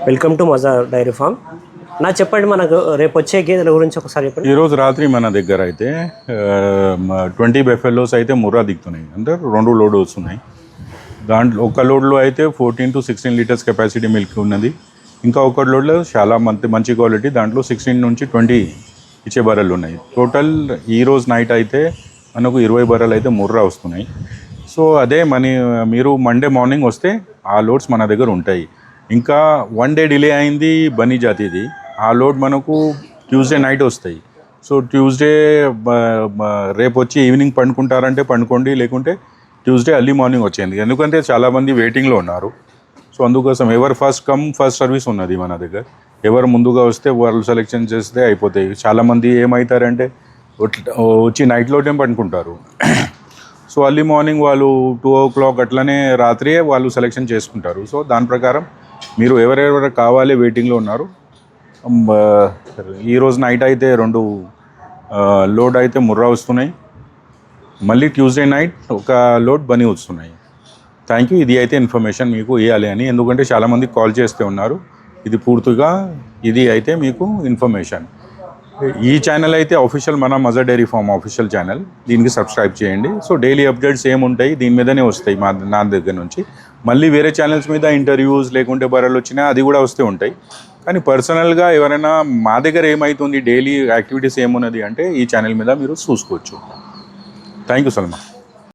Welcome to మజా dairy farm. నా చెప్పండి, మనకు రేపు వచ్చే గేదెల గురించి ఒకసారి చెప్పండి. ఈరోజు రాత్రి మన దగ్గర అయితే 20 బెఫెలోస్ అయితే ముర్రా దిగుతున్నాయి, అంటే 2 లోడ్ వస్తున్నాయి. దాంట్లో ఒక లోడ్లో అయితే 14 to 16 లీటర్స్ కెపాసిటీ మిల్క్ ఉన్నది. ఇంకా ఒక లోడ్లో చాలా మంచి క్వాలిటీ, దాంట్లో 16 నుంచి 20 ఇచ్చే బర్రెలు ఉన్నాయి. టోటల్ ఈరోజు నైట్ అయితే మనకు 20 బర్రెలు అయితే ముర్రా వస్తున్నాయి. సో అదే మీరు మండే మార్నింగ్ వస్తే ఆ లోడ్స్ మన దగ్గర ఉంటాయి. ఇంకా 1 డే డిలే అయింది బనీ జాతిది, ఆ లోడ్ మనకు ట్యూస్డే నైట్ వస్తాయి. సో ట్యూస్డే రేపు వచ్చి ఈవినింగ్ పండుకుంటారంటే పండుకోండి, లేకుంటే ట్యూస్డే ఎర్లీ మార్నింగ్ వచ్చేయండి. ఎందుకంటే చాలామంది వెయిటింగ్లో ఉన్నారు. సో అందుకోసం ఎవరు ఫస్ట్ కమ్ ఫస్ట్ సర్వీస్ ఉన్నది మన దగ్గర. ఎవరు ముందుగా వస్తే వాళ్ళు సెలెక్షన్ చేస్తే అయిపోతాయి. చాలామంది ఏమవుతారంటే వచ్చి నైట్ లోటే పండుకుంటారు. సో ఎర్లీ మార్నింగ్ వాళ్ళు 2 o'clock అట్లనే రాత్రియే వాళ్ళు సెలెక్షన్ చేసుకుంటారు. సో దాని ప్రకారం మీరు ఎవరెవరు కావాలి వెయిటింగ్లో ఉన్నారు. ఈరోజు నైట్ అయితే 2 లోడ్ అయితే ముర్రా వస్తున్నాయి. మళ్ళీ ట్యూస్డే నైట్ ఒక లోడ్ బనీ వస్తున్నాయి. Thank you. ఇది అయితే ఇన్ఫర్మేషన్ మీకు ఇవ్వాలి అని, ఎందుకంటే చాలామంది కాల్ చేస్తూ ఉన్నారు. ఇది పూర్తిగా ఇది అయితే మీకు ఇన్ఫర్మేషన్. ఈ ఛానల్ అయితే ఆఫీషియల్ మన మజా డైరీ ఫామ్ ఆఫీషియల్ ఛానల్, దీనికి సబ్స్క్రైబ్ చేయండి. సో డైలీ అప్డేట్స్ ఏముంటాయి దీని మీదనే వస్తాయి నా దగ్గర నుంచి. మళ్ళీ వేరే ఛానల్స్ మీద ఇంటర్వ్యూస్ లేకుంటే బర్రెలు వచ్చినా అది కూడా వస్తూ ఉంటాయి. కానీ పర్సనల్గా ఎవరైనా మా దగ్గర ఏమవుతుంది డైలీ యాక్టివిటీస్ ఏమున్నది అంటే ఈ ఛానల్ మీద మీరు చూసుకోవచ్చు. Thank you Salma.